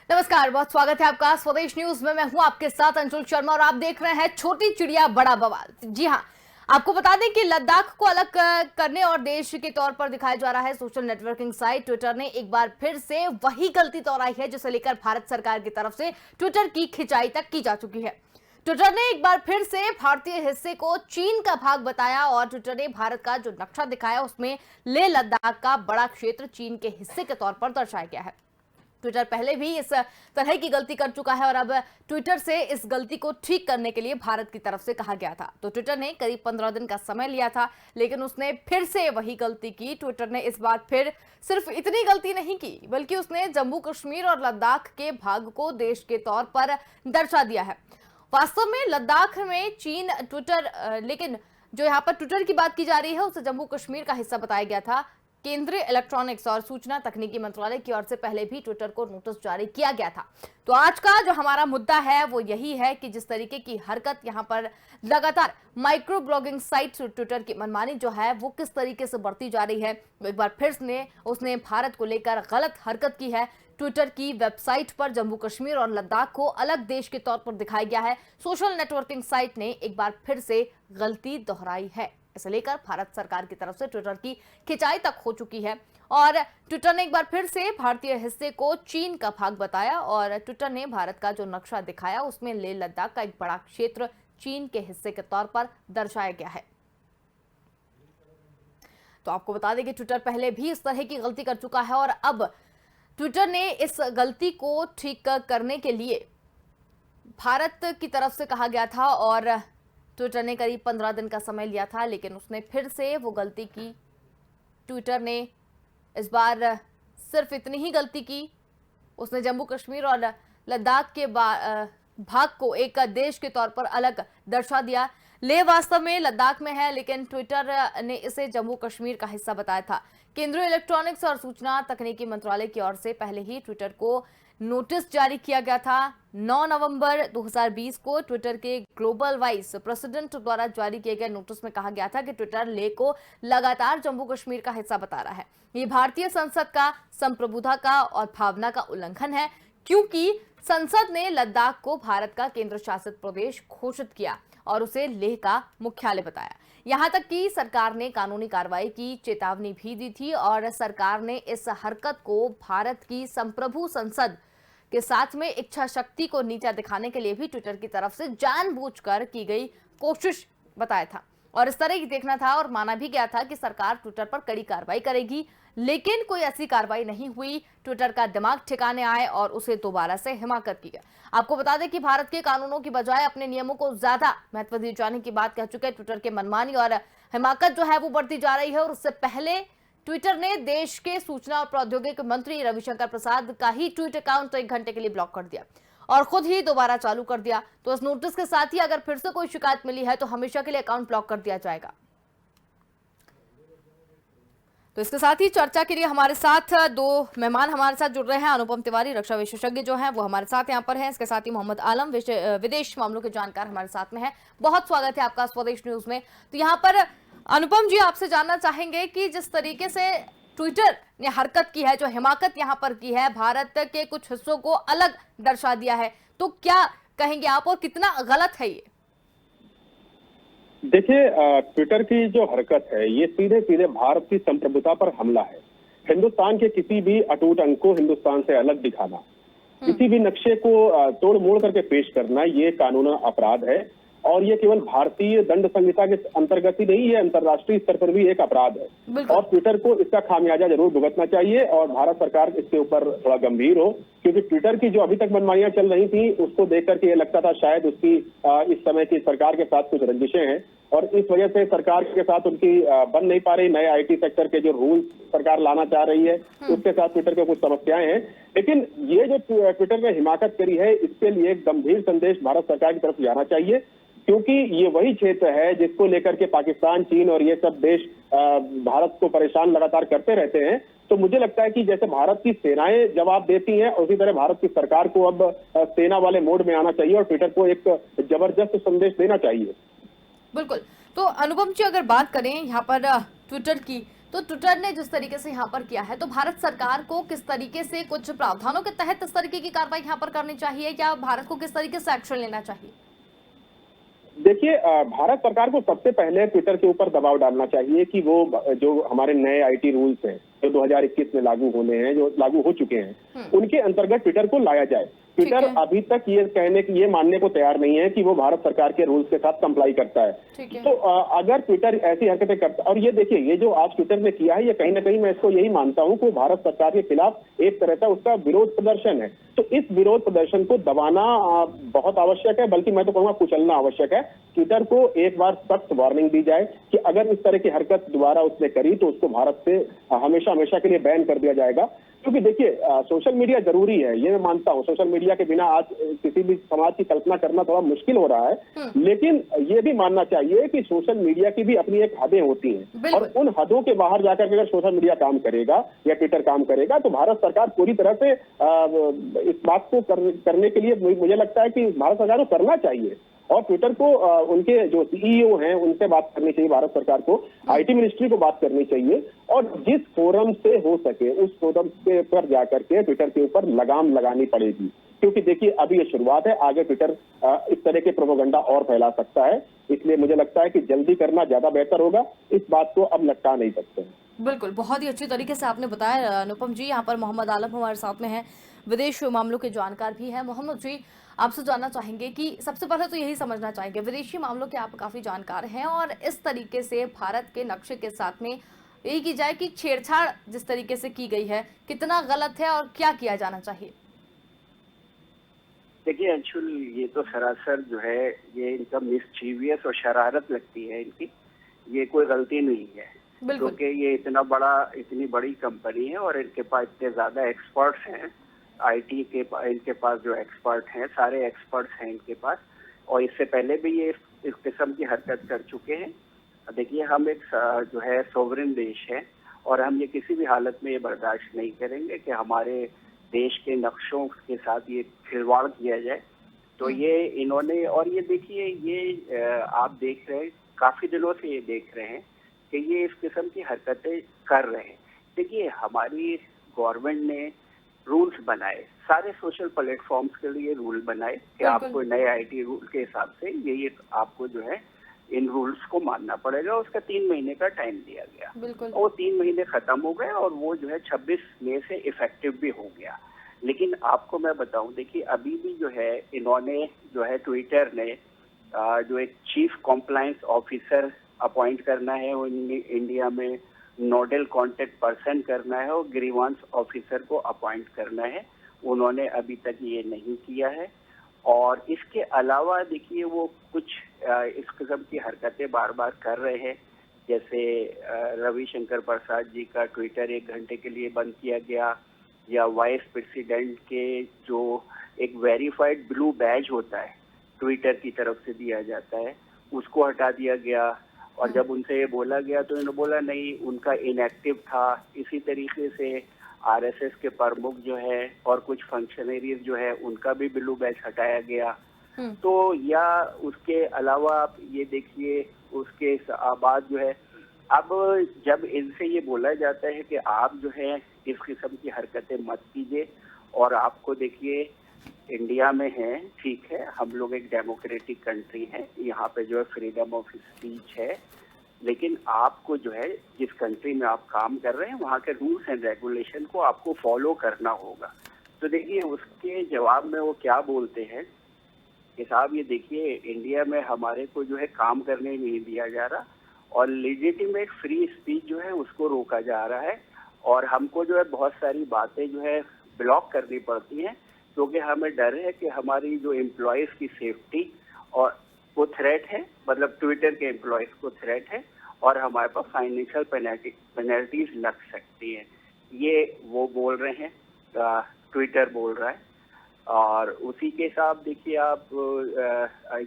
नमस्कार, बहुत स्वागत है आपका स्वदेश न्यूज में। मैं हूं आपके साथ अंशुल शर्मा और आप देख रहे हैं छोटी चिड़िया बड़ा बवाल। जी हां, आपको बता दें कि लद्दाख को अलग करने और देश के तौर पर दिखाया जा रहा है। सोशल नेटवर्किंग साइट ट्विटर ने एक बार फिर से वही गलती दोहराई है जिसे लेकर भारत सरकार की तरफ से ट्विटर की खिंचाई तक की जा चुकी है। ट्विटर ने एक बार फिर से भारतीय हिस्से को चीन का भाग बताया और ट्विटर ने भारत का जो नक्शा दिखाया उसमें लेह लद्दाख का बड़ा क्षेत्र चीन के हिस्से के तौर पर दर्शाया गया है। ट्विटर पहले भी इस तरह की गलती कर चुका है और अब ट्विटर से इस गलती को ठीक करने के लिए भारत की तरफ से कहा गया था। तो ट्विटर ने करीब 15 दिन का समय लिया था, लेकिन उसने फिर से वही गलती की। ट्विटर ने इस बार फिर सिर्फ इतनी गलती नहीं की, बल्कि उसने जम्मू कश्मीर और लद्दाख के भाग को देश के तौर पर दर्शा दिया है। वास्तव में लद्दाख में चीन ट्विटर, लेकिन जो यहाँ पर ट्विटर की बात की जा रही है उसे जम्मू कश्मीर का हिस्सा बताया गया था। केंद्रीय इलेक्ट्रॉनिक्स और सूचना तकनीकी मंत्रालय की ओर से पहले भी ट्विटर को नोटिस जारी किया गया था। तो आज का जो हमारा मुद्दा है वो यही है कि जिस तरीके की हरकत यहाँ पर लगातार माइक्रो ब्लॉगिंग साइट ट्विटर की मनमानी जो है वो किस तरीके से बढ़ती जा रही है, एक बार फिर उसने भारत को लेकर गलत हरकत की है। ट्विटर की वेबसाइट पर जम्मू कश्मीर और लद्दाख को अलग देश के तौर पर दिखाया गया है। सोशल नेटवर्किंग साइट ने एक बार फिर से गलती दोहराई है। इसे लेकर भारत सरकार की तरफ से ट्विटर की खिंचाई तक हो चुकी है और ट्विटर ने एक बार फिर से भारतीय हिस्से को चीन का भाग बताया और ट्विटर ने भारत का जो नक्शा दिखाया उसमें लेह लद्दाख का एक बड़ा क्षेत्र चीन के हिस्से के तौर पर दर्शाया गया है। तो आपको बता दें कि ट्विटर पहले भी इस तरह की गलती कर चुका है और अब ट्विटर ने इस गलती को ठीक करने के लिए भारत की तरफ से कहा गया था और ट्विटर ने करीब 15 दिन का समय लिया था, लेकिन उसने फिर से वो गलती की। ट्विटर ने इस बार सिर्फ इतनी ही गलती की, उसने जम्मू कश्मीर और लद्दाख के भाग को एक देश के तौर पर अलग दर्शा दिया। लेह वास्तव में लद्दाख में है, लेकिन ट्विटर ने इसे जम्मू कश्मीर का हिस्सा बताया था। केंद्रीय इलेक्ट्रॉनिक्स और सूचना तकनीकी मंत्रालय की ओर से पहले ही ट्विटर को नोटिस जारी किया गया था। 9 नवंबर 2020 को ट्विटर के ग्लोबल वाइस प्रेसिडेंट द्वारा जारी किए गए नोटिस में कहा गया था कि ट्विटर लेह को लगातार जम्मू कश्मीर का हिस्सा बता रहा है। ये भारतीय संसद का संप्रभुता का और भावना का उल्लंघन है, क्योंकि संसद ने लद्दाख को भारत का केंद्र शासित प्रदेश घोषित किया और उसे लेह का मुख्यालय बताया। यहां तक कि सरकार ने कानूनी कार्रवाई की चेतावनी भी दी थी और सरकार ने इस हरकत को भारत की संप्रभु संसद के साथ में इच्छा शक्ति को नीचा दिखाने के लिए भी ट्विटर की तरफ से जानबूझकर की गई कोशिश बताया था और इस तरह ही देखना था और माना भी गया था कि सरकार ट्विटर पर कड़ी कार्रवाई करेगी, लेकिन कोई ऐसी कार्रवाई नहीं हुई। ट्विटर का दिमाग ठिकाने आए और उसे दोबारा से हिमाकत की गई। आपको बता दें कि भारत के कानूनों की बजाय अपने नियमों को ज्यादा महत्व दिए जाने की बात कह चुके हैं। ट्विटर के मनमानी और हिमाकत जो है वो बढ़ती जा रही है और उससे पहले ट्विटर ने देश के सूचना और प्रौद्योगिकी मंत्री रविशंकर प्रसाद का ही ट्वीट अकाउंट 1 घंटे के लिए ब्लॉक कर दिया और खुद ही दोबारा चालू कर दिया। तो इस नोटिस के साथ ही अगर फिर से कोई शिकायत मिली है तो हमेशा के लिए अकाउंट ब्लॉक कर दिया जाएगा। तो इसके साथ ही चर्चा के लिए हमारे साथ दो मेहमान हमारे साथ जुड़ रहे हैं। अनुपम तिवारी, रक्षा विशेषज्ञ जो हैं वो हमारे साथ यहाँ पर हैं। इसके साथ ही मोहम्मद आलम, विदेश मामलों के जानकार हमारे साथ में हैं। बहुत स्वागत है आपका स्वदेश न्यूज में। तो यहाँ पर अनुपम जी, आपसे जानना चाहेंगे कि जिस तरीके से ट्विटर ने हरकत की है, जो हिमाकत यहाँ पर की है, भारत के कुछ हिस्सों को अलग दर्शा दिया है, तो क्या कहेंगे आप और कितना गलत है ये? देखिए, ट्विटर की जो हरकत है ये सीधे सीधे भारत की संप्रभुता पर हमला है। हिंदुस्तान के किसी भी अटूट अंग को हिंदुस्तान से अलग दिखाना, किसी भी नक्शे को तोड़ मोड़ करके पेश करना, ये कानूनन अपराध है और ये केवल भारतीय दंड संहिता के अंतर्गत ही नहीं है, अंतर्राष्ट्रीय स्तर पर भी एक अपराध है और ट्विटर को इसका खामियाजा जरूर भुगतना चाहिए और भारत सरकार इसके ऊपर थोड़ा गंभीर हो, क्योंकि ट्विटर की जो अभी तक मनमानियां चल रही थी उसको देख करके ये लगता था शायद उसकी इस समय की सरकार के साथ कुछ रंजिशें हैं और इस वजह से सरकार के साथ उनकी बन नहीं पा रही। नए आईटी सेक्टर के जो रूल्स सरकार लाना चाह रही है उसके साथ ट्विटर के कुछ समस्याएं हैं, लेकिन ये जो ट्विटर ने हिमाकत करी है इसके लिए एक गंभीर संदेश भारत सरकार की तरफ जाना चाहिए, क्योंकि ये वही क्षेत्र है जिसको लेकर के पाकिस्तान, चीन और ये सब देश भारत को परेशान लगातार करते रहते हैं। तो मुझे लगता है कि जैसे भारत की सेनाएं जवाब देती हैं उसी तरह भारत की सरकार को अब सेना वाले मोड में आना चाहिए और ट्विटर को एक जबरदस्त संदेश देना चाहिए। बिल्कुल। तो अनुपम जी, अगर बात करें यहाँ पर ट्विटर की, तो ट्विटर ने जिस तरीके से यहाँ पर किया है, तो भारत सरकार को किस तरीके से कुछ प्रावधानों के तहत इस तरीके की कार्रवाई यहाँ पर करनी चाहिए, या भारत को किस तरीके से एक्शन लेना चाहिए? देखिए, भारत सरकार को सबसे पहले ट्विटर के ऊपर दबाव डालना चाहिए कि वो जो हमारे नए आईटी रूल्स हैं जो 2021 में लागू होने हैं, जो लागू हो चुके हैं, उनके अंतर्गत ट्विटर को लाया जाए। ट्विटर अभी तक ये मानने को तैयार नहीं है कि वो भारत सरकार के रूल्स के साथ कंप्लाई करता है। तो अगर ट्विटर ऐसी हरकतें करता, और ये देखिए, ये जो आज ट्विटर ने किया है, ये कहीं ना कहीं मैं इसको यही मानता हूं कि भारत सरकार के खिलाफ एक तरह का उसका विरोध प्रदर्शन है। तो इस विरोध प्रदर्शन को दबाना बहुत आवश्यक है, बल्कि मैं तो कहूंगा कुचलना आवश्यक है। ट्विटर को एक बार सख्त वार्निंग दी जाए कि अगर इस तरह की हरकत दोबारा उसने करी तो उसको भारत से हमेशा हमेशा के लिए बैन कर दिया जाएगा। क्योंकि देखिए, सोशल मीडिया जरूरी है, ये मैं मानता हूं। सोशल मीडिया के बिना आज किसी भी समाज की कल्पना करना थोड़ा मुश्किल हो रहा है, लेकिन ये भी मानना चाहिए कि सोशल मीडिया की भी अपनी एक हदें होती हैं, और उन हदों के बाहर जाकर के अगर सोशल मीडिया काम करेगा या ट्विटर काम करेगा तो भारत सरकार पूरी तरह से इस बात को करने के लिए मुझे लगता है कि भारत सरकार को करना चाहिए। और ट्विटर को उनके जो सीईओ हैं उनसे बात करनी चाहिए, भारत सरकार को आईटी मिनिस्ट्री को बात करनी चाहिए, और जिस फोरम से हो सके उस फोरम के पर जाकर के ट्विटर के ऊपर लगाम लगानी पड़ेगी। क्योंकि देखिए, अभी ये शुरुआत है, आगे ट्विटर इस तरह के प्रोपेगेंडा और फैला सकता है। इसलिए मुझे लगता है कि जल्दी करना ज्यादा बेहतर होगा, इस बात को अब लटका नहीं सकते। बिल्कुल, बहुत ही अच्छी तरीके से आपने बताया अनुपम जी। यहाँ पर मोहम्मद आलम हमारे साथ में हैं, विदेश मामलों के जानकार भी हैं। मोहम्मद जी, आपसे जानना चाहेंगे कि सबसे पहले तो यही समझना चाहेंगे, विदेशी मामलों के आप काफी जानकार हैं, और इस तरीके से भारत के नक्शे के साथ में यही की जाए कि छेड़छाड़ जिस तरीके से की गई है, कितना गलत है और क्या किया जाना चाहिए? देखिए अंशुल, ये तो सरासर जो है ये इनका मिसचीवियस और शरारत लगती है इनकी। ये कोई गलती नहीं है, क्योंकि ये इतनी बड़ी कंपनी है और इनके पास इतने ज्यादा एक्सपर्ट्स हैं आईटी के। इनके पास जो एक्सपर्ट हैं, सारे एक्सपर्ट्स हैं इनके पास, और इससे पहले भी ये इस किस्म की हरकत कर चुके हैं। देखिए, हम एक जो है सोवरेन देश है, और हम ये किसी भी हालत में ये बर्दाश्त नहीं करेंगे कि हमारे देश के नक्शों के साथ ये खिलवाड़ किया जाए। तो ये इन्होंने, और ये देखिए, ये आप देख रहे हैं, काफी दिनों से ये देख रहे हैं कि ये इस किस्म की हरकतें कर रहे हैं। देखिए, हमारी गवर्नमेंट ने रूल्स बनाए, सारे सोशल प्लेटफॉर्म्स के लिए रूल बनाए कि आपको नए आईटी रूल के हिसाब से ये आपको जो है इन रूल्स को मानना पड़ेगा। उसका 3 महीने का टाइम दिया गया, और 3 महीने खत्म हो गए, और वो जो है 26 मई से इफेक्टिव भी हो गया। लेकिन आपको मैं बताऊं, देखिए, अभी भी जो है इन्होंने जो है ट्विटर ने जो एक चीफ कॉम्प्लायंस ऑफिसर अपॉइंट करना है इंडिया में, नोडल कॉन्टेक्ट पर्सन करना है, और ग्रीवांस ऑफिसर को अपॉइंट करना है। उन्होंने अभी तक ये नहीं किया है। और इसके अलावा देखिए, वो कुछ इस किस्म की हरकतें बार बार कर रहे हैं। जैसे रविशंकर प्रसाद जी का ट्विटर 1 घंटे के लिए बंद किया गया, या वाइस प्रेसिडेंट के जो एक वेरीफाइड ब्लू बैज होता है ट्विटर की तरफ से दिया जाता है, उसको हटा दिया गया। और जब उनसे ये बोला गया तो इन्होंने बोला नहीं, उनका इनएक्टिव था। इसी तरीके से आरएसएस के प्रमुख जो है और कुछ फंक्शनरीज जो है, उनका भी ब्लू बैज हटाया गया। तो या उसके अलावा आप ये देखिए, उसके बाद जो है, अब जब इनसे ये बोला जाता है कि आप जो है इस किस्म की हरकतें मत कीजिए, और आपको देखिए इंडिया में है, ठीक है, हम लोग एक डेमोक्रेटिक कंट्री है, यहाँ पे जो है फ्रीडम ऑफ स्पीच है, लेकिन आपको जो है जिस कंट्री में आप काम कर रहे हैं वहाँ के रूल्स एंड रेगुलेशन को आपको फॉलो करना होगा। तो देखिए, उसके जवाब में वो क्या बोलते हैं कि साहब, ये देखिए, इंडिया में हमारे को जो है काम करने नहीं दिया जा रहा, और लेजिटिमेट फ्री स्पीच जो है उसको रोका जा रहा है, और हमको जो है बहुत सारी बातें जो है ब्लॉक करनी पड़ती हैं, क्योंकि हमें डर है कि हमारी जो एम्प्लॉयज की सेफ्टी और वो थ्रेट है, मतलब ट्विटर के एम्प्लॉयज को थ्रेट है, और हमारे पास फाइनेंशियल पेनल्टीज लग सकती हैं। ये वो बोल रहे हैं, ट्विटर बोल रहा है। और उसी के साथ देखिए आप,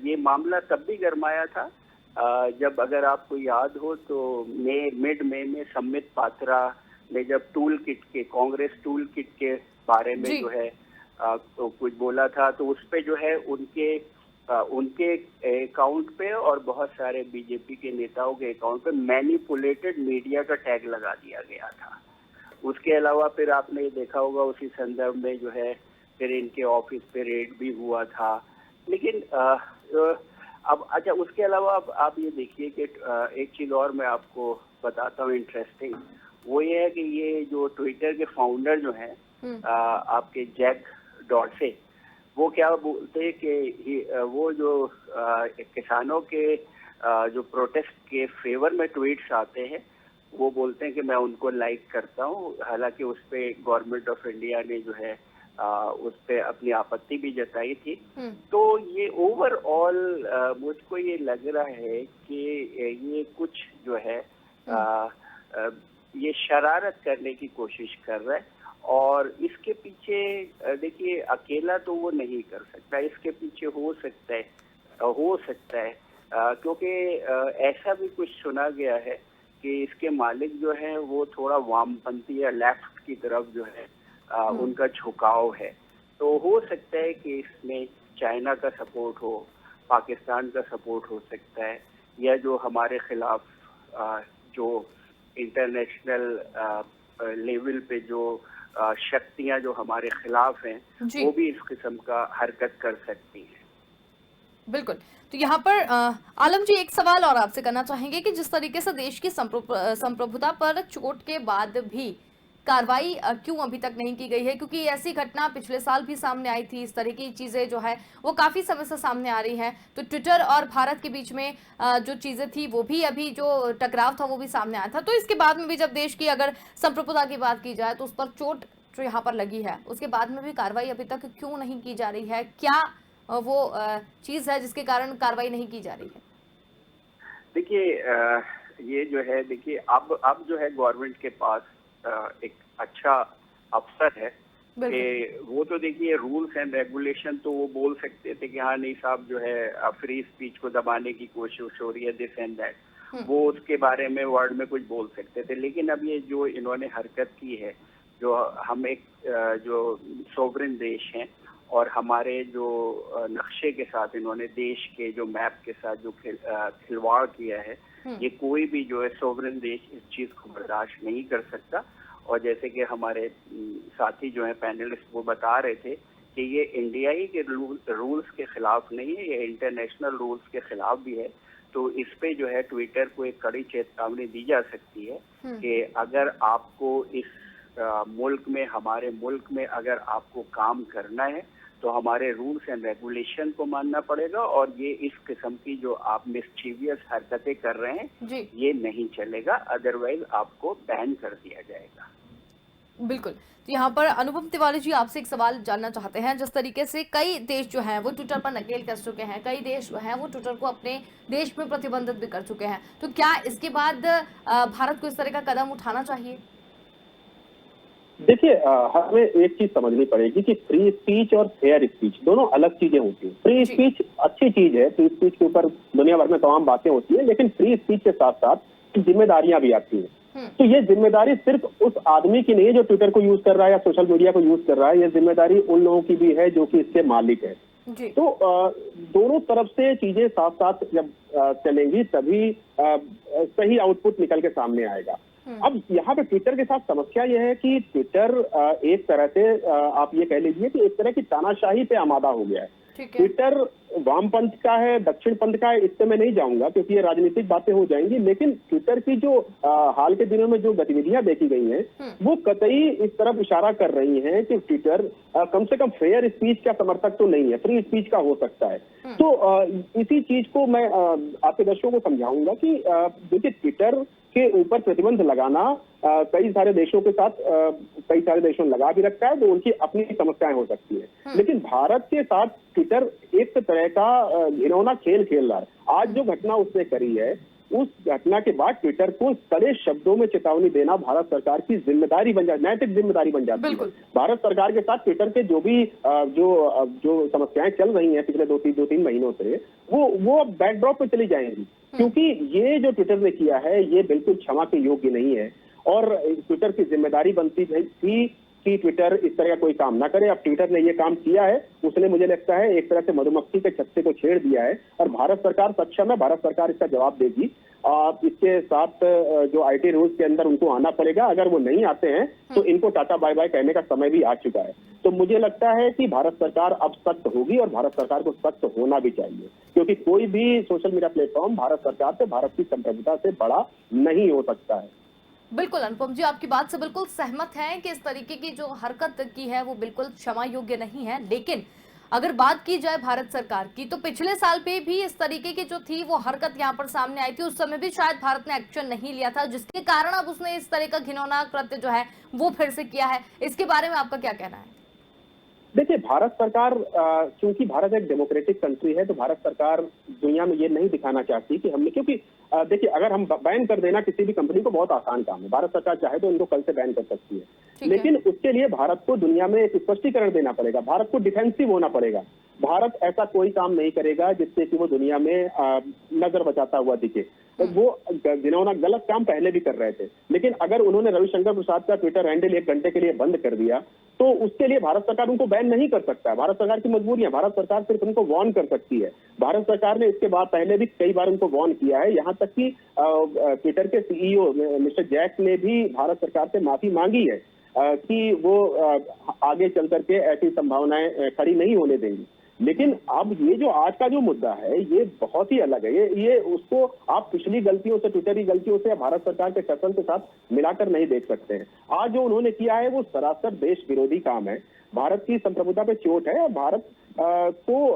ये मामला तब भी गरमाया था जब, अगर आपको याद हो तो, मिड मई में संबित पात्रा ने जब कांग्रेस टूल किट के बारे में जो है तो कुछ बोला था, तो उस पे जो है उनके उनके अकाउंट पे और बहुत सारे बीजेपी के नेताओं के अकाउंट पे मैनिपुलेटेड मीडिया का टैग लगा दिया गया था। उसके अलावा फिर आपने ये देखा होगा उसी संदर्भ में जो है फिर इनके ऑफिस पे रेड भी हुआ था। लेकिन अब अच्छा, उसके अलावा अब आप ये देखिए कि एक चीज और मैं आपको बताता हूँ इंटरेस्टिंग, वो ये है कि ये जो ट्विटर के फाउंडर जो हैं आपके जैक डॉर्से, वो क्या बोलते हैं कि वो जो किसानों के जो प्रोटेस्ट के फेवर में ट्वीट्स आते हैं वो बोलते हैं कि मैं उनको लाइक करता हूँ। हालांकि उस पे गवर्नमेंट ऑफ इंडिया ने जो है उस पे अपनी आपत्ति भी जताई थी। तो ये ओवरऑल मुझको ये लग रहा है कि ये कुछ जो है ये शरारत करने की कोशिश कर रहा है और इसके पीछे देखिए अकेला तो वो नहीं कर सकता, इसके पीछे हो सकता है क्योंकि ऐसा भी कुछ सुना गया है कि इसके मालिक जो है वो थोड़ा वामपंथी या लेफ्ट की तरफ जो है उनका झुकाव है। तो हो सकता है कि इसमें चाइना का सपोर्ट हो, पाकिस्तान का सपोर्ट हो सकता है, या जो हमारे खिलाफ जो इंटरनेशनल लेवल पे जो शक्तियां जो हमारे खिलाफ हैं वो भी इस किस्म का हरकत कर सकती हैं। बिल्कुल। तो यहाँ पर आलम जी एक सवाल और आपसे करना चाहेंगे कि जिस तरीके से देश की संप्रभुता पर चोट के बाद भी कार्रवाई क्यों अभी तक नहीं की गई है, क्योंकि ऐसी घटना पिछले साल भी सामने आई थी, इस तरह की चीजें जो है वो काफी समय से सामने आ रही हैं। तो ट्विटर और भारत के बीच में जो चीजें थी वो भी अभी जो टकराव था वो भी सामने आया था। तो इसके बाद में भी जब देश की अगर संप्रभुता की बात की जाए तो उस पर चोट जो यहाँ पर लगी है उसके बाद में भी कार्रवाई अभी तक क्यों नहीं की जा रही है? क्या वो चीज है जिसके कारण कार्रवाई नहीं की जा रही है? देखिए ये जो है, देखिए अब जो है गवर्नमेंट के पास एक अच्छा अवसर है कि वो तो देखिए रूल्स एंड रेगुलेशन तो वो बोल सकते थे कि हाँ नहीं साहब जो है फ्री स्पीच को दबाने की कोशिश हो रही है, दिस एंड दैट, वो उसके बारे में वर्ड में कुछ बोल सकते थे। लेकिन अब ये जो इन्होंने हरकत की है, जो हम एक जो सोवरेन देश हैं और हमारे जो नक्शे के साथ इन्होंने देश के जो मैप के साथ जो खिलवाड़ किया है, ये कोई भी जो है सोवरेन देश इस चीज को बर्दाश्त नहीं कर सकता। और जैसे कि हमारे साथी जो है पैनलिस्ट वो बता रहे थे कि ये इंडियाई के रूल्स के खिलाफ नहीं है, ये इंटरनेशनल रूल्स के खिलाफ भी है। तो इस पे जो है ट्विटर को एक कड़ी चेतावनी दी जा सकती है कि अगर आपको इस मुल्क में, हमारे मुल्क में अगर आपको काम करना है तो हमारे रूल्स एंड रेगुलेशन को मानना पड़ेगा और ये इस किस्म की जो आप मिसचीवियस हरकतें कर रहे हैं ये नहीं चलेगा, अदरवाइज आपको बैन कर दिया जाएगा। बिल्कुल। तो यहाँ पर अनुपम तिवारी जी आपसे एक सवाल जानना चाहते हैं। जिस तरीके से कई देश जो हैं वो ट्विटर पर नकेल कस चुके हैं, कई देश जो हैं वो ट्विटर को अपने देश में प्रतिबंधित भी कर चुके हैं, तो क्या इसके बाद भारत को इस तरह का कदम उठाना चाहिए? देखिए हमें एक चीज समझनी पड़ेगी कि फ्री स्पीच और फेयर स्पीच दोनों अलग चीजें होती हैं। फ्री स्पीच अच्छी चीज है, फ्री स्पीच के ऊपर दुनिया भर में तमाम बातें होती है, लेकिन फ्री स्पीच के साथ साथ जिम्मेदारियां भी आती हैं। तो ये जिम्मेदारी सिर्फ उस आदमी की नहीं है जो ट्विटर को यूज कर रहा है या सोशल मीडिया को यूज कर रहा है, ये जिम्मेदारी उन लोगों की भी है जो कि इसके मालिक है। तो दोनों तरफ से चीजें साथ साथ जब चलेंगी तभी सही आउटपुट निकल के सामने आएगा। अब यहाँ पे ट्विटर के साथ समस्या यह है कि ट्विटर एक तरह से आप ये कह लीजिए कि एक तरह की तानाशाही पे आमादा हो गया है। ट्विटर वामपंथ का है, दक्षिण पंथ का है, इससे मैं नहीं जाऊंगा क्योंकि ये राजनीतिक बातें हो जाएंगी, लेकिन ट्विटर की जो हाल के दिनों में जो गतिविधियां देखी गई हैं वो कतई इस तरफ इशारा कर रही हैं कि ट्विटर कम से कम फेयर स्पीच का समर्थक तो नहीं है, फ्री स्पीच का हो सकता है। तो इसी चीज को मैं आपके दर्शकों को समझाऊंगा कि देखिए ट्विटर के ऊपर प्रतिबंध लगाना कई सारे देशों के साथ कई सारे देशों ने लगा भी रखा है, तो उनकी अपनी समस्याएं हो सकती है। लेकिन भारत के साथ ट्विटर एक तरह का घिनौना खेल खेल रहा है। आज जो घटना उसने करी है, उस घटना के बाद ट्विटर को कड़े शब्दों में चेतावनी देना भारत सरकार की जिम्मेदारी बन जाती है, नैतिक जिम्मेदारी बन जाती है। भारत सरकार के साथ ट्विटर के जो भी जो समस्याएं चल रही हैं पिछले दो तीन महीनों से, वो अब बैकड्रॉप पे चली जाएंगी, क्योंकि ये जो ट्विटर ने किया है ये बिल्कुल क्षमा के योग्य नहीं है। और ट्विटर की जिम्मेदारी बनती थी कि ट्विटर इस तरह का कोई काम ना करे। अब ट्विटर ने ये काम किया है, उसने मुझे लगता है एक तरह से मधुमक्खी के छत्ते को छेड़ दिया है और भारत सरकार सक्षम है, भारत सरकार इसका जवाब देगी। इसके साथ जो आईटी रूल्स के अंदर उनको आना पड़ेगा, अगर वो नहीं आते हैं तो इनको टाटा बाय बाय कहने का समय भी आ चुका है। तो मुझे लगता है कि भारत सरकार अब सख्त होगी और भारत सरकार को सख्त होना भी चाहिए, क्योंकि कोई भी सोशल मीडिया प्लेटफॉर्म भारत सरकार से, भारत की संप्रभुता से बड़ा नहीं हो सकता है। बिल्कुल अनुपम जी, आपकी बात से बिल्कुल सहमत हैं कि इस तरीके की जो हरकत की है वो बिल्कुल क्षमा योग्य नहीं है। लेकिन अगर बात की जाए भारत सरकार की, तो पिछले साल पे भी इस तरीके की जो थी वो हरकत यहाँ पर सामने आई थी। उस समय भी शायद भारत ने एक्शन नहीं लिया था, जिसके कारण अब उसने इस तरह का घिनौना कृत्य जो है वो फिर से किया है। इसके बारे में आपका क्या कहना है? देखिए, भारत सरकार, क्योंकि भारत एक डेमोक्रेटिक कंट्री है, तो भारत सरकार दुनिया में ये नहीं दिखाना चाहती कि हमने, क्योंकि देखिए अगर हम बैन कर देना किसी भी कंपनी को बहुत आसान काम है, भारत सरकार चाहे तो इनको कल से बैन कर सकती है, लेकिन उसके लिए भारत को दुनिया में एक स्पष्टीकरण देना पड़ेगा, भारत को डिफेंसिव होना पड़ेगा। भारत ऐसा कोई काम नहीं करेगा जिससे कि वो दुनिया में नजर बचाता हुआ दिखे। तो वो जिन्होंने गलत काम पहले भी कर रहे थे, लेकिन अगर उन्होंने रविशंकर प्रसाद का ट्विटर हैंडल 1 घंटे के लिए बंद कर दिया तो उसके लिए भारत सरकार उनको बैन नहीं कर सकता है। भारत सरकार की मजबूरी है, भारत सरकार सिर्फ उनको वार्न कर सकती है। भारत सरकार ने इसके बाद पहले भी कई बार उनको वार्न किया है, यहाँ तक कि ट्विटर के सीईओ मिस्टर जैक ने भी भारत सरकार से माफी मांगी है कि वो आगे चल करके ऐसी संभावनाएं खड़ी नहीं होने देंगी। लेकिन अब ये जो आज का जो मुद्दा है ये बहुत ही अलग है। ये उसको आप पिछली गलतियों से, ट्विटर की गलतियों से भारत सरकार के शासन के साथ मिलाकर नहीं देख सकते हैं। आज जो उन्होंने किया है वो सरासर देश विरोधी काम है, भारत की संप्रभुता पे चोट है। भारत को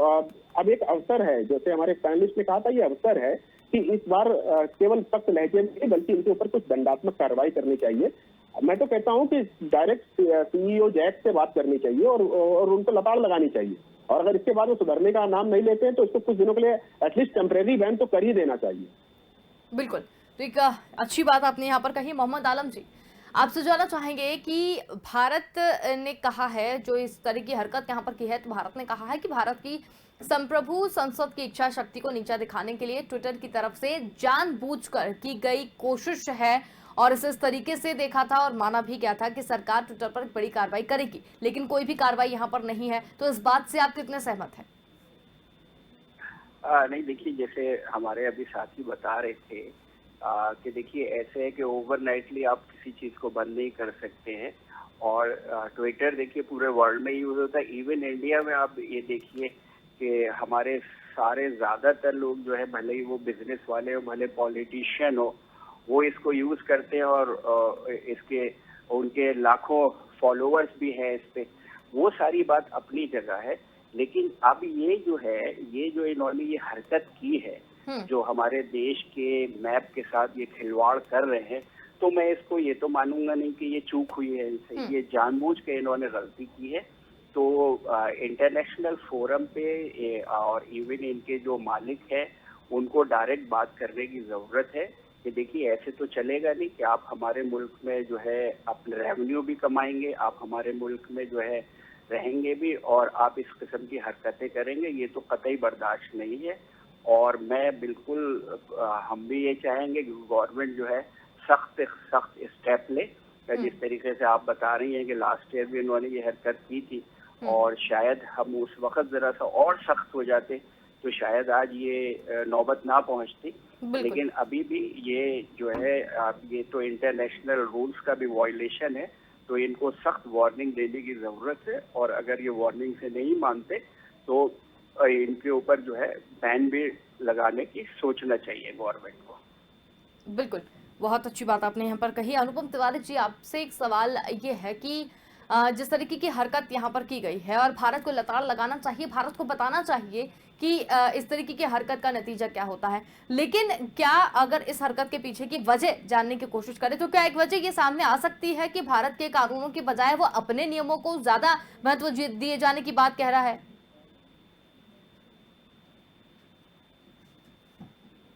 अब एक अवसर है, जैसे हमारे पैनलिस्ट ने कहा था, ये अवसर है कि इस बार केवल सख्त लहजे में बल्कि इनके ऊपर कुछ दंडात्मक कार्रवाई करनी चाहिए। मैं तो कहता हूं कि डायरेक्ट सीईओ जैक से बात करनी चाहिए और उनको लताड़ लगानी चाहिए, और अगर इसके बाद वो सुधरने का नाम नहीं लेते हैं तो इसको कुछ दिनों के लिए एटलीस्ट टेम्परेरी बैन तो कर ही देना चाहिए। बिल्कुल, तो एक अच्छी बात आपने यहाँ पर कही। मोहम्मद आलम जी, आपसे जानना चाहेंगे कि भारत ने कहा है, जो इस तरह की हरकत यहाँ पर की है, तो भारत ने कहा है कि भारत की संप्रभु संसद की इच्छा शक्ति को नीचा दिखाने के लिए ट्विटर की तरफ से जानबूझकर की गई कोशिश है, और इस तरीके से देखा था और माना भी गया था कि सरकार ट्विटर पर बड़ी कार्रवाई करेगी, लेकिन कोई भी कार्रवाई यहाँ पर नहीं है। तो इस बात से आप कितने सहमत हैं? नहीं, देखिए, जैसे हमारे अभी साथी बता रहे थे कि देखिए ऐसे है कि ओवरनाइटली आप किसी चीज को बंद नहीं कर सकते हैं, और ट्विटर देखिए पूरे वर्ल्ड में यूज होता है। इवन इंडिया में आप ये देखिए कि हमारे सारे ज्यादातर लोग जो है, भले ही वो बिजनेस वाले हो, भले पॉलिटिशियन हो, वो इसको यूज करते हैं और इसके उनके लाखों फॉलोअर्स भी हैं इस पे। वो सारी बात अपनी जगह है, लेकिन अब ये जो है, ये जो इन्होंने ये हरकत की है, जो हमारे देश के मैप के साथ ये खिलवाड़ कर रहे हैं, तो मैं इसको ये तो मानूंगा नहीं कि ये चूक हुई है इनसे, ये जानबूझ के इन्होंने गलती की है। तो इंटरनेशनल फोरम पे और इवन इनके जो मालिक है उनको डायरेक्ट बात करने की जरूरत है कि देखिए ऐसे तो चलेगा नहीं कि आप हमारे मुल्क में जो है अपने रेवेन्यू भी कमाएंगे, आप हमारे मुल्क में जो है रहेंगे भी, और आप इस किस्म की हरकतें करेंगे, ये तो कतई बर्दाश्त नहीं है। और मैं बिल्कुल, हम भी ये चाहेंगे कि गवर्नमेंट जो है सख्त स्टेप ले। जिस तरीके से आप बता रही हैं कि लास्ट ईयर भी इन्होंने ये हरकत की थी, और शायद हम उस वक्त जरा सा और सख्त हो जाते तो शायद आज ये नौबत ना पहुंचती। लेकिन अभी भी ये जो है, ये तो इंटरनेशनल रूल्स का भी वायलेशन है, तो इनको सख्त वार्निंग देने की जरूरत है, और अगर ये वार्निंग से नहीं मानते तो इनके ऊपर जो है बैन भी लगाने की सोचना चाहिए गवर्नमेंट को। बिल्कुल, बहुत अच्छी बात आपने यहाँ पर कही। अनुपम तिवारी जी, आपसे एक सवाल ये है कि जिस तरीके की हरकत यहाँ पर की गई है, और भारत को लताड़ लगाना चाहिए, भारत को बताना चाहिए कि इस तरीके की हरकत का नतीजा क्या होता है, लेकिन क्या अगर इस हरकत के पीछे की वजह जानने की कोशिश करें तो क्या एक वजह ये सामने आ सकती है कि भारत के कानूनों की बजाय वो अपने नियमों को ज्यादा महत्व दिए जाने की बात कह रहा है?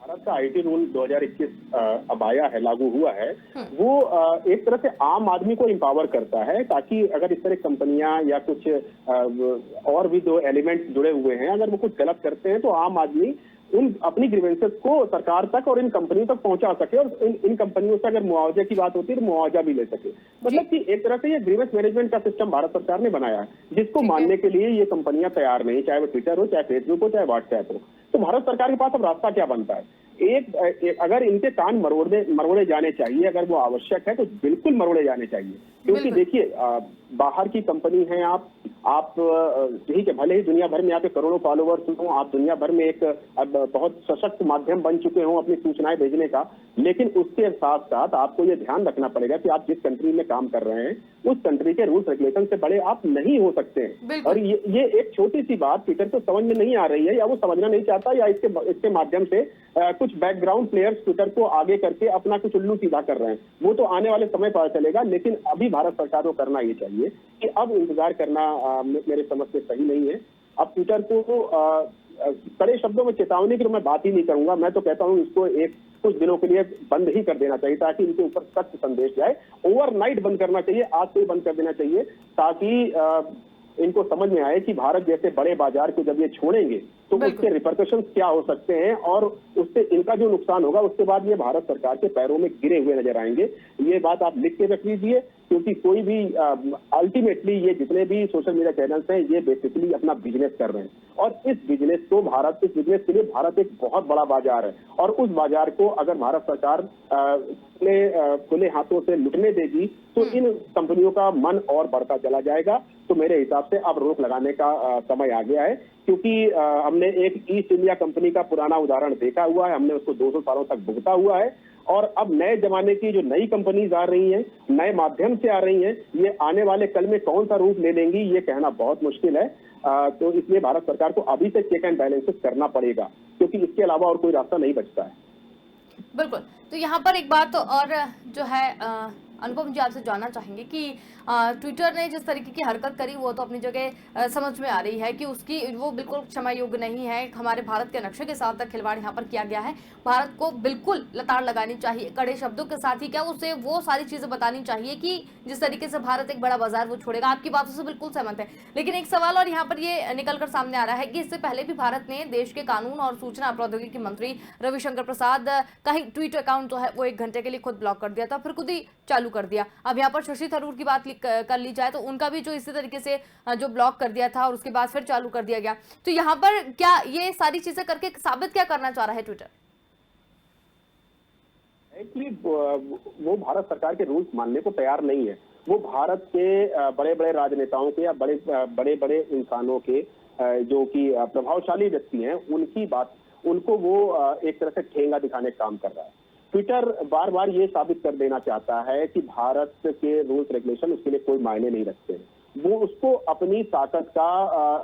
भारत का आईटी रूल 2021 अब आया है, लागू हुआ है, वो एक तरह से आम आदमी को एम्पावर करता है, ताकि अगर इस तरह कंपनियां या कुछ और भी जो एलिमेंट जुड़े हुए हैं, अगर वो कुछ गलत करते हैं तो आम आदमी उन अपनी ग्रीवेंसेस को सरकार तक और इन कंपनियों तक पहुंचा सके और इन कंपनियों से अगर मुआवजे की बात होती है तो मुआवजा भी ले सके। मतलब कि एक तरह से ये ग्रीवेंस मैनेजमेंट का सिस्टम भारत सरकार ने बनाया है, जिसको मानने के लिए ये कंपनियां तैयार नहीं, चाहे वो ट्विटर हो, चाहे फेसबुक हो, चाहे व्हाट्सएप हो। तो भारत सरकार के पास अब रास्ता क्या बनता है? अगर इनके कान मरोड़े जाने चाहिए, अगर वो आवश्यक है तो बिल्कुल मरोड़े जाने चाहिए। क्योंकि देखिए, बाहर की कंपनी है, आप ठीक है, भले ही दुनिया भर में यहाँ पे करोड़ों फॉलोवर्स हो, आप दुनिया भर में एक अब बहुत सशक्त माध्यम बन चुके हो अपनी सूचनाएं भेजने का, लेकिन उसके साथ साथ आपको ये ध्यान रखना पड़ेगा कि आप जिस कंट्री में काम कर रहे हैं उस कंट्री के रूल्स रेगुलेशन से बड़े आप नहीं हो सकते हैं। और ये एक छोटी सी बात ट्विटर को समझ में नहीं आ रही है, या वो समझना नहीं चाहता, या इसके माध्यम से कुछ बैकग्राउंड प्लेयर्स ट्विटर को आगे करके अपना कुछ उल्लू सीधा कर रहे हैं। वो तो आने वाले समय पता चलेगा, लेकिन अभी भारत सरकार को करना ये चाहिए कि अब इंतजार करना मेरे समझ से सही नहीं है। अब ट्विटर को कड़े शब्दों में चेतावनी की मैं बात ही नहीं करूंगा, मैं तो कहता हूं इसको कुछ दिनों के लिए बंद ही कर देना चाहिए, ताकि इनके ऊपर सख्त संदेश जाए। ओवरनाइट बंद करना चाहिए, आज से ही बंद कर देना चाहिए, ताकि इनको समझ में आए कि भारत जैसे बड़े बाजार को जब ये छोड़ेंगे तो उसके रिपरकशंस क्या हो सकते हैं, और उससे इनका जो नुकसान होगा उसके बाद ये भारत सरकार के पैरों में गिरे हुए नजर आएंगे। ये बात आप लिख के रख लीजिए, क्योंकि कोई भी अल्टीमेटली ये जितने भी सोशल मीडिया चैनल्स हैं ये बेसिकली अपना बिजनेस कर रहे हैं, और इस बिजनेस के लिए भारत एक बहुत बड़ा बाजार है, और उस बाजार को अगर भारत सरकार खुले हाथों से लुटने देगी तो इन कंपनियों का मन और बढ़ता चला जाएगा। तो मेरे हिसाब से अब रोक लगाने का समय आ गया है, क्योंकि हमने एक ईस्ट इंडिया कंपनी का पुराना उदाहरण देखा हुआ है, हमने उसको 200 सालों तक भुगता हुआ है, और अब नए जमाने की जो नई कंपनीज आ रही हैं, नए माध्यम से आ रही हैं, ये आने वाले कल में कौन सा रूप ले लेंगी ये कहना बहुत मुश्किल है। तो इसलिए भारत सरकार को अभी से चेक एंड बैलेंसेस करना पड़ेगा, क्योंकि इसके अलावा और कोई रास्ता नहीं बचता है। बिल्कुल। तो यहाँ पर एक बात और जो है अनुपम जी आपसे जानना चाहेंगे कि ट्विटर ने जिस तरीके की हरकत करी वो तो अपनी जगह समझ में आ रही है कि उसकी वो बिल्कुल क्षमा योग्य नहीं है। हमारे भारत के नक्शे के साथ खिलवाड़ यहाँ पर किया गया है। भारत को बिल्कुल लताड़ लगानी चाहिए, कड़े शब्दों के साथ ही क्या उसे वो सारी चीजें बतानी चाहिए कि जिस तरीके से भारत एक बड़ा बाजार वो छोड़ेगा। आपकी बातों से बिल्कुल सहमत है, लेकिन एक सवाल और यहाँ पर ये निकल कर सामने आ रहा है कि इससे पहले भी भारत ने देश के कानून और सूचना प्रौद्योगिकी मंत्री रविशंकर प्रसाद का ही ट्वीट अकाउंट जो है वो 1 घंटे के लिए खुद ब्लॉक कर दिया था, फिर खुद ही चालू कर दिया। अब यहाँ पर शशि थरूर की बात कर ली जाए तो उनका भी जो इसी तरीके से जो ब्लॉक कर दिया था और उसके बाद फिर चालू कर दिया गया। तो यहाँ पर क्या ये सारी चीजें करके साबित क्या करना चाह रहा है ट्विटर? एक्चुअली वो भारत सरकार के रूल्स मानने को तैयार नहीं है। वो भारत के बड़े बड़े राजनेताओं के या बड़े बड़े इंसानों के जो कि प्रभावशाली व्यक्ति हैं उनको वो एक तरह से ठेंगा दिखाने का काम कर रहा है। ट्विटर बार बार ये साबित कर देना चाहता है कि भारत के रूल्स रेगुलेशन उसके लिए कोई मायने नहीं रखते। वो उसको अपनी ताकत का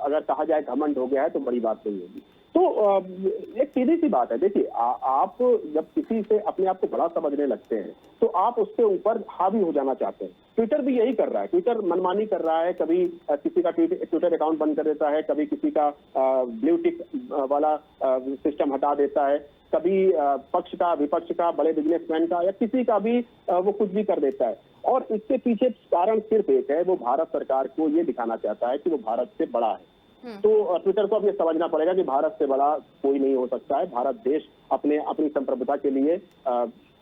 अगर कहा जाए घमंड हो गया है तो बड़ी बात नहीं होगी। तो एक सीधी सी बात है, देखिए आप जब किसी से अपने आप को बड़ा समझने लगते हैं तो आप उसके ऊपर हावी हो जाना चाहते हैं। ट्विटर भी यही कर रहा है। ट्विटर मनमानी कर रहा है, कभी किसी का ट्विटर अकाउंट बंद कर देता है, कभी किसी का ब्लू टिक वाला सिस्टम हटा देता है, कभी पक्ष का विपक्ष का बड़े बिजनेसमैन का या किसी का भी वो कुछ भी कर देता है। और इसके पीछे कारण सिर्फ एक है, वो भारत सरकार को ये दिखाना चाहता है कि वो भारत से बड़ा है। तो ट्विटर को अब ये समझना पड़ेगा कि भारत से बड़ा कोई नहीं हो सकता है। भारत देश अपनी संप्रभुता के लिए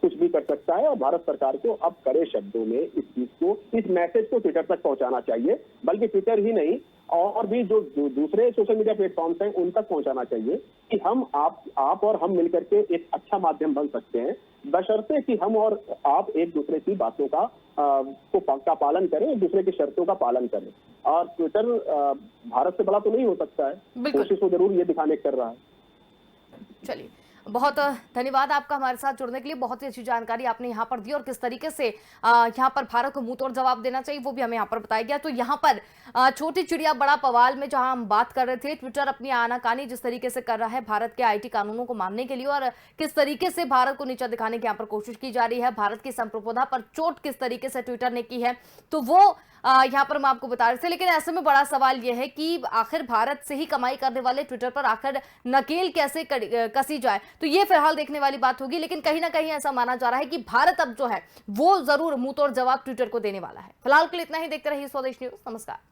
कुछ भी कर सकता है, और भारत सरकार को अब कड़े शब्दों में इस मैसेज को ट्विटर तक पहुंचाना चाहिए। बल्कि ट्विटर ही नहीं, और भी जो दूसरे सोशल मीडिया प्लेटफॉर्म्स हैं उन तक पहुंचाना चाहिए कि आप और हम मिलकर के एक अच्छा माध्यम बन सकते हैं, बशर्ते कि हम और आप एक दूसरे की बातों का पालन करें, एक दूसरे की शर्तों का पालन करें। और ट्विटर भारत से बड़ा तो नहीं हो सकता है, कोशिश तो जरूर ये दिखाने कर रहा है। चलिए, बहुत धन्यवाद आपका हमारे साथ जुड़ने के लिए। बहुत ही अच्छी जानकारी आपने यहाँ पर दी और किस तरीके से यहाँ पर भारत को मुंह तोड़ जवाब देना चाहिए वो भी हमें यहाँ पर बताया गया। तो यहाँ पर छोटी चिड़िया बड़ा पवाल में जहाँ हम बात कर रहे थे, ट्विटर अपनी आनाकानी जिस तरीके से कर रहा है भारत के आईटी कानूनों को मानने के लिए, और किस तरीके से भारत को नीचा दिखाने की यहाँ पर कोशिश की जा रही है, भारत की संप्रभुता पर चोट किस तरीके से ट्विटर ने की है, तो वो यहाँ पर हम आपको बता रहे थे। लेकिन ऐसे में बड़ा सवाल यह है कि आखिर भारत से ही कमाई करने वाले ट्विटर पर आखिर नकेल कैसे कसी जाए, तो ये फिलहाल देखने वाली बात होगी। लेकिन कहीं ना कहीं ऐसा माना जा रहा है कि भारत अब जो है वो जरूर मुंह तोड़ जवाब ट्विटर को देने वाला है। फिलहाल के लिए इतना ही। देखते रहिए स्वदेश न्यूज। नमस्कार।